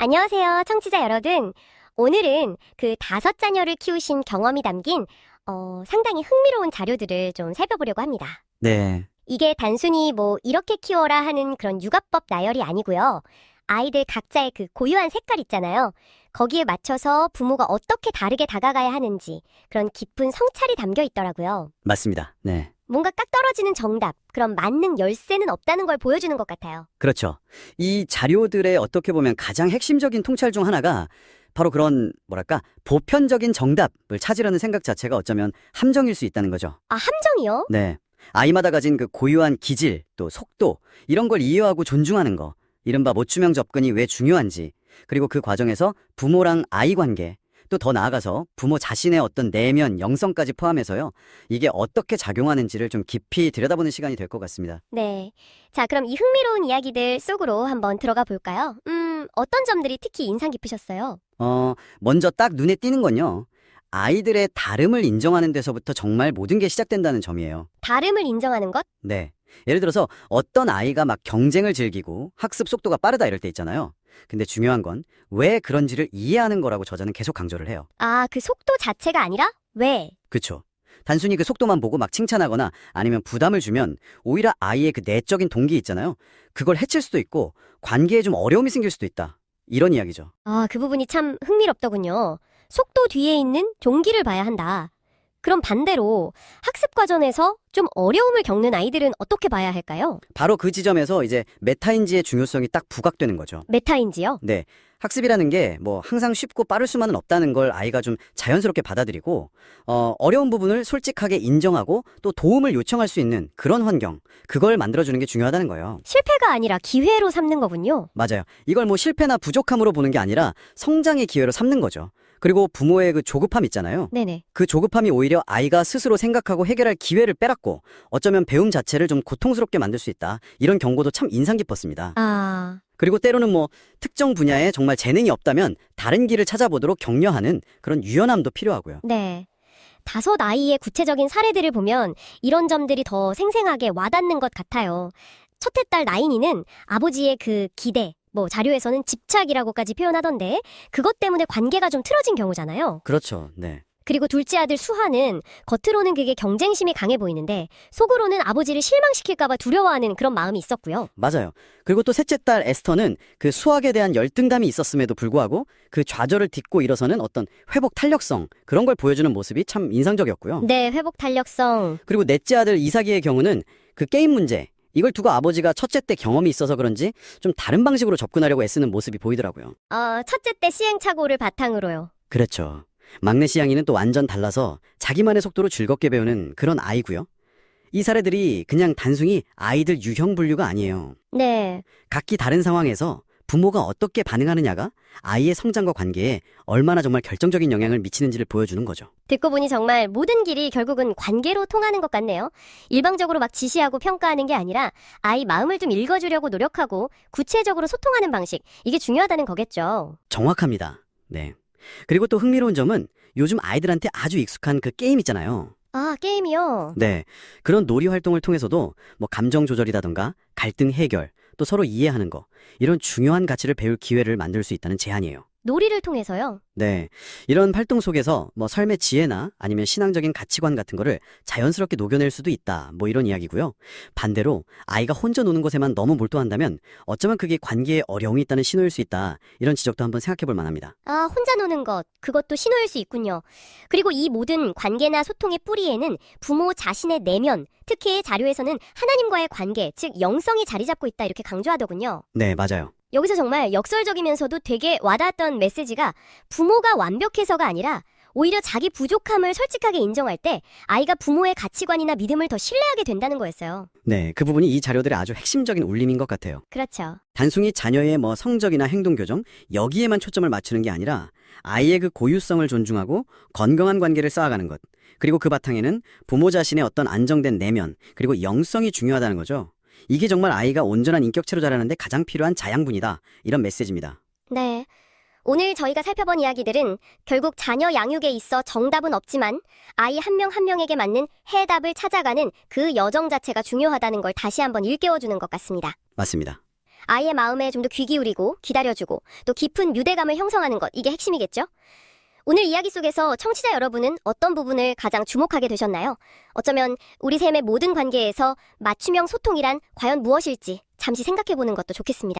안녕하세요, 청취자 여러분. 오늘은 그 5자녀를 키우신 경험이 담긴 상당히 흥미로운 자료들을 좀 살펴보려고 합니다. 네, 이게 단순히 뭐 이렇게 키워라 하는 그런 육아법 나열이 아니고요. 아이들 각자의 그 고유한 색깔 있잖아요. 거기에 맞춰서 부모가 어떻게 다르게 다가가야 하는지 그런 깊은 성찰이 담겨 있더라고요. 맞습니다. 네, 뭔가 딱 떨어지는 정답, 그런 만능 열쇠는 없다는 걸 보여주는 것 같아요. 그렇죠. 이 자료들의 어떻게 보면 가장 핵심적인 통찰 중 하나가 바로 그런 뭐랄까 보편적인 정답을 찾으려는 생각 자체가 어쩌면 함정일 수 있다는 거죠. 아, 함정이요? 네, 아이마다 가진 그 고유한 기질, 또 속도 이런 걸 이해하고 존중하는 거, 이른바 맞춤형 접근이 왜 중요한지, 그리고 그 과정에서 부모랑 아이 관계, 또 더 나아가서 부모 자신의 어떤 내면, 영성까지 포함해서요. 이게 어떻게 작용하는지를 좀 깊이 들여다보는 시간이 될 것 같습니다. 네. 자, 그럼 이 흥미로운 이야기들 속으로 한번 들어가 볼까요? 어떤 점들이 특히 인상 깊으셨어요? 먼저 딱 눈에 띄는 건요. 아이들의 다름을 인정하는 데서부터 정말 모든 게 시작된다는 점이에요. 다름을 인정하는 것? 네. 예를 들어서 어떤 아이가 막 경쟁을 즐기고 학습 속도가 빠르다 이럴 때 있잖아요. 근데 중요한 건 왜 그런지를 이해하는 거라고 저자는 계속 강조를 해요. 아, 그 속도 자체가 아니라 왜? 그쵸? 단순히 그 속도만 보고 막 칭찬하거나 아니면 부담을 주면 오히려 아이의 그 내적인 동기 있잖아요. 그걸 해칠 수도 있고 관계에 좀 어려움이 생길 수도 있다. 이런 이야기죠. 아, 그 부분이 참 흥미롭더군요. 속도 뒤에 있는 동기를 봐야 한다. 그럼 반대로 학습 과정에서 좀 어려움을 겪는 아이들은 어떻게 봐야 할까요? 바로 그 지점에서 이제 메타인지의 중요성이 딱 부각되는 거죠. 메타인지요? 네. 학습이라는 게 뭐 항상 쉽고 빠를 수만은 없다는 걸 아이가 좀 자연스럽게 받아들이고, 어려운 부분을 솔직하게 인정하고 또 도움을 요청할 수 있는 그런 환경, 그걸 만들어주는 게 중요하다는 거예요. 실패가 아니라 기회로 삼는 거군요. 맞아요. 이걸 뭐 실패나 부족함으로 보는 게 아니라 성장의 기회로 삼는 거죠. 그리고 부모의 그 조급함 있잖아요. 네네. 그 조급함이 오히려 아이가 스스로 생각하고 해결할 기회를 빼앗고 어쩌면 배움 자체를 좀 고통스럽게 만들 수 있다. 이런 경고도 참 인상 깊었습니다. 아, 그리고 때로는 뭐 특정 분야에 정말 재능이 없다면 다른 길을 찾아보도록 격려하는 그런 유연함도 필요하고요. 네. 5아이의 구체적인 사례들을 보면 이런 점들이 더 생생하게 와닿는 것 같아요. 첫째 딸 나인이는 아버지의 그 기대, 뭐 자료에서는 집착이라고까지 표현하던데 그것 때문에 관계가 좀 틀어진 경우잖아요. 그렇죠. 네. 그리고 둘째 아들 수하는 겉으로는 그게 경쟁심이 강해 보이는데 속으로는 아버지를 실망시킬까 봐 두려워하는 그런 마음이 있었고요. 맞아요. 그리고 또 셋째 딸 에스터는 그 수학에 대한 열등감이 있었음에도 불구하고 그 좌절을 딛고 일어서는 어떤 회복 탄력성 그런 걸 보여주는 모습이 참 인상적이었고요. 네, 회복 탄력성. 그리고 넷째 아들 이삭이의 경우는 그 게임 문제 이걸 두고 아버지가 첫째 때 경험이 있어서 그런지 좀 다른 방식으로 접근하려고 애쓰는 모습이 보이더라고요. 첫째 때 시행착오를 바탕으로요. 그렇죠. 막내 시향이는 또 완전 달라서 자기만의 속도로 즐겁게 배우는 그런 아이고요. 이 사례들이 그냥 단순히 아이들 유형 분류가 아니에요. 네. 각기 다른 상황에서 부모가 어떻게 반응하느냐가 아이의 성장과 관계에 얼마나 정말 결정적인 영향을 미치는지를 보여주는 거죠. 듣고 보니 정말 모든 길이 결국은 관계로 통하는 것 같네요. 일방적으로 막 지시하고 평가하는 게 아니라 아이 마음을 좀 읽어주려고 노력하고 구체적으로 소통하는 방식, 이게 중요하다는 거겠죠. 정확합니다. 네. 그리고 또 흥미로운 점은 요즘 아이들한테 아주 익숙한 그 게임 있잖아요. 아, 게임이요? 네. 그런 놀이 활동을 통해서도 뭐 감정 조절이라던가 갈등 해결, 또 서로 이해하는 거, 이런 중요한 가치를 배울 기회를 만들 수 있다는 제안이에요. 놀이를 통해서요? 네. 이런 활동 속에서 뭐 삶의 지혜나 아니면 신앙적인 가치관 같은 거를 자연스럽게 녹여낼 수도 있다. 뭐 이런 이야기고요. 반대로 아이가 혼자 노는 것에만 너무 몰두한다면 어쩌면 그게 관계에 어려움이 있다는 신호일 수 있다. 이런 지적도 한번 생각해 볼 만합니다. 아, 혼자 노는 것, 그것도 신호일 수 있군요. 그리고 이 모든 관계나 소통의 뿌리에는 부모 자신의 내면, 특히 자료에서는 하나님과의 관계, 즉 영성이 자리 잡고 있다 이렇게 강조하더군요. 네, 맞아요. 여기서 정말 역설적이면서도 되게 와닿았던 메시지가 부모가 완벽해서가 아니라 오히려 자기 부족함을 솔직하게 인정할 때 아이가 부모의 가치관이나 믿음을 더 신뢰하게 된다는 거였어요. 네, 그 부분이 이 자료들의 아주 핵심적인 울림인 것 같아요. 그렇죠. 단순히 자녀의 뭐 성적이나 행동 교정 여기에만 초점을 맞추는 게 아니라 아이의 그 고유성을 존중하고 건강한 관계를 쌓아가는 것. 그리고 그 바탕에는 부모 자신의 어떤 안정된 내면 그리고 영성이 중요하다는 거죠. 이게 정말 아이가 온전한 인격체로 자라는데 가장 필요한 자양분이다. 이런 메시지입니다. 네. 오늘 저희가 살펴본 이야기들은 결국 자녀 양육에 있어 정답은 없지만 아이 한 명 한 명에게 맞는 해답을 찾아가는 그 여정 자체가 중요하다는 걸 다시 한번 일깨워주는 것 같습니다. 맞습니다. 아이의 마음에 좀 더 귀 기울이고 기다려주고 또 깊은 유대감을 형성하는 것, 이게 핵심이겠죠? 오늘 이야기 속에서 청취자 여러분은 어떤 부분을 가장 주목하게 되셨나요? 어쩌면 우리 셈의 모든 관계에서 맞춤형 소통이란 과연 무엇일지 잠시 생각해보는 것도 좋겠습니다.